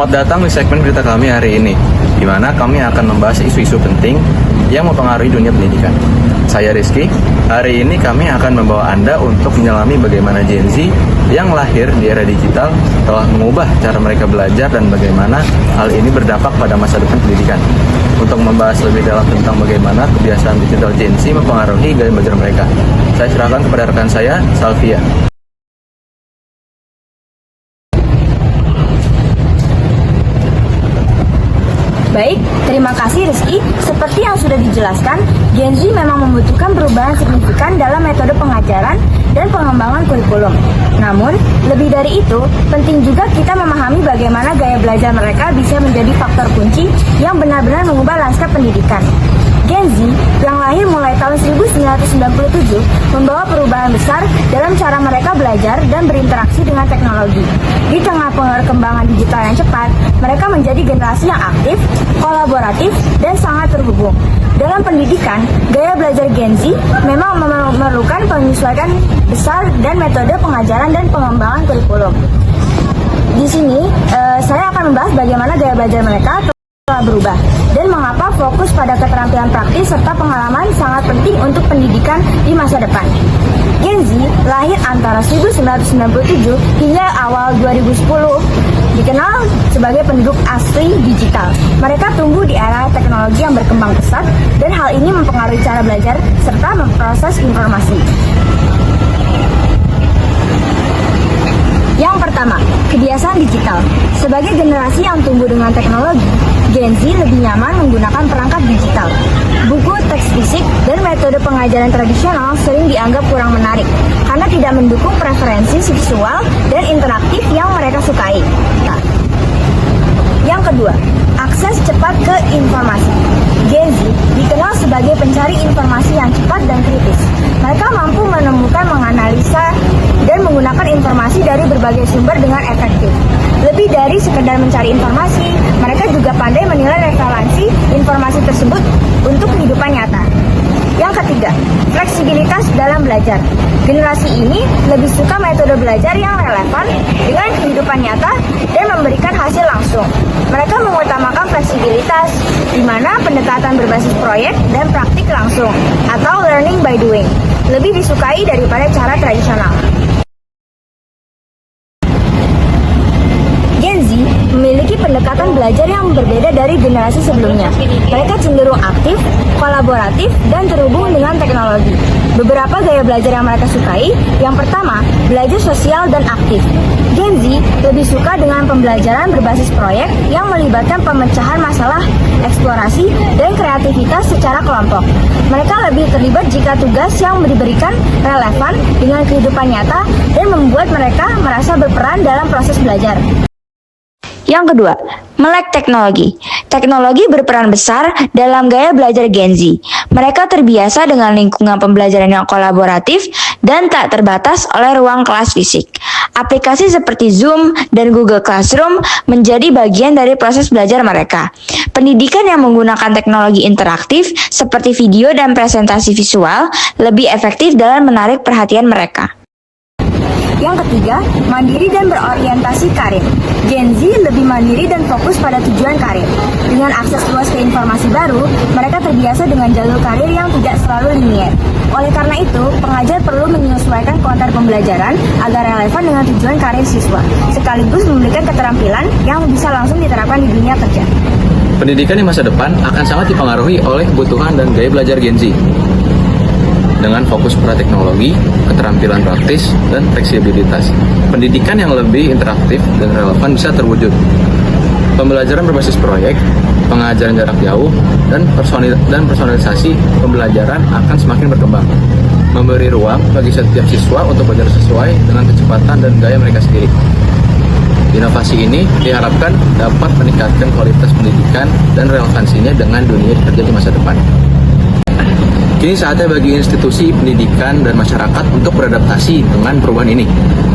Selamat datang di segmen berita kami hari ini, di mana kami akan membahas isu-isu penting yang mempengaruhi dunia pendidikan. Saya Rizky, hari ini kami akan membawa Anda untuk menyelami bagaimana Gen Z yang lahir di era digital telah mengubah cara mereka belajar dan bagaimana hal ini berdampak pada masa depan pendidikan. Untuk membahas lebih dalam tentang bagaimana kebiasaan digital Gen Z mempengaruhi gaya belajar mereka, saya serahkan kepada rekan saya, Salvia. Baik, terima kasih Rizky. Seperti yang sudah dijelaskan, Gen Z memang membutuhkan perubahan signifikan dalam metode pengajaran dan pengembangan kurikulum. Namun, lebih dari itu, penting juga kita memahami bagaimana gaya belajar mereka bisa menjadi faktor kunci yang benar-benar mengubah lanskap pendidikan. Gen Z yang lahir mulai tahun 1997 membawa perubahan besar dalam cara mereka belajar dan berinteraksi dengan teknologi. Di tengah perkembangan digital yang cepat, mereka menjadi generasi yang aktif, kolaboratif, dan sangat terhubung. Dalam pendidikan, gaya belajar Gen Z memang memerlukan penyesuaian besar dan metode pengajaran dan pengembangan kurikulum. Di sini, saya akan membahas bagaimana gaya belajar mereka telah berubah dan mengapa fokus pada keterampilan praktis serta pengalaman sangat penting untuk pendidikan di masa depan. Gen Z lahir antara 1997 hingga awal 2010, dikenal sebagai penduduk asli digital. Mereka tumbuh di era teknologi yang berkembang pesat dan hal ini mempengaruhi cara belajar serta memproses informasi. Yang pertama, kebiasaan digital. Sebagai generasi yang tumbuh dengan teknologi, Gen Z lebih nyaman menggunakan perangkat digital. Buku, teks fisik, dan metode pengajaran tradisional sering dianggap kurang menarik karena tidak mendukung preferensi visual dan interaktif yang mereka sukai. Yang kedua, akses cepat ke informasi. Gen Z dikenal sebagai pencari informasi yang cepat dan kritis. Mereka mampu menemukan, menganalisa, dan menggunakan informasi dari berbagai sumber dengan efektif. Lebih dari sekedar mencari informasi, mereka juga pandai menilai relevansi informasi tersebut untuk kehidupan nyata. Yang ketiga, fleksibilitas dalam belajar. Generasi ini lebih suka metode belajar yang relevan dengan kehidupan nyata dan memberikan hasil langsung. Mereka mengutamakan fleksibilitas, di mana pendekatan berbasis proyek dan praktik langsung, atau learning by doing, lebih disukai daripada cara tradisional. Gen Z memiliki pendekatan belajar yang berbeda dari generasi sebelumnya. Mereka cenderung aktif, kolaboratif, dan terhubung dengan teknologi. Beberapa gaya belajar yang mereka sukai, yang pertama, belajar sosial dan aktif. Gen Z lebih suka dengan pembelajaran berbasis proyek yang melibatkan pemecahan masalah, eksplorasi, dan kreativitas secara kelompok. Mereka lebih terlibat jika tugas yang diberikan relevan dengan kehidupan nyata dan membuat mereka merasa berperan dalam proses belajar. Yang kedua, melek teknologi. Teknologi berperan besar dalam gaya belajar Gen Z. Mereka terbiasa dengan lingkungan pembelajaran yang kolaboratif dan tak terbatas oleh ruang kelas fisik. Aplikasi seperti Zoom dan Google Classroom menjadi bagian dari proses belajar mereka. Pendidikan yang menggunakan teknologi interaktif seperti video dan presentasi visual lebih efektif dalam menarik perhatian mereka. Yang ketiga, mandiri dan berorientasi karir. Gen Z lebih mandiri dan fokus pada tujuan karir. Dengan akses luas ke informasi baru, mereka terbiasa dengan jalur karir yang tidak selalu linier. Oleh karena itu, pengajar perlu menyesuaikan konten pembelajaran agar relevan dengan tujuan karir siswa, sekaligus memberikan keterampilan yang bisa langsung diterapkan di dunia kerja. Pendidikan di masa depan akan sangat dipengaruhi oleh kebutuhan dan gaya belajar Gen Z. Dengan fokus pada teknologi, keterampilan praktis, dan fleksibilitas, pendidikan yang lebih interaktif dan relevan bisa terwujud. Pembelajaran berbasis proyek, pengajaran jarak jauh, dan personalisasi pembelajaran akan semakin berkembang, memberi ruang bagi setiap siswa untuk belajar sesuai dengan kecepatan dan gaya mereka sendiri. Inovasi ini diharapkan dapat meningkatkan kualitas pendidikan dan relevansinya dengan dunia kerja di masa depan. Kini saatnya bagi institusi pendidikan dan masyarakat untuk beradaptasi dengan perubahan ini.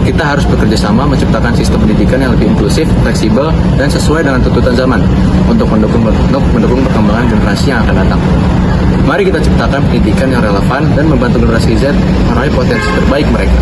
Kita harus bekerja sama menciptakan sistem pendidikan yang lebih inklusif, fleksibel, dan sesuai dengan tuntutan zaman untuk mendukung perkembangan generasi yang akan datang. Mari kita ciptakan pendidikan yang relevan dan membantu generasi Z meraih potensi terbaik mereka.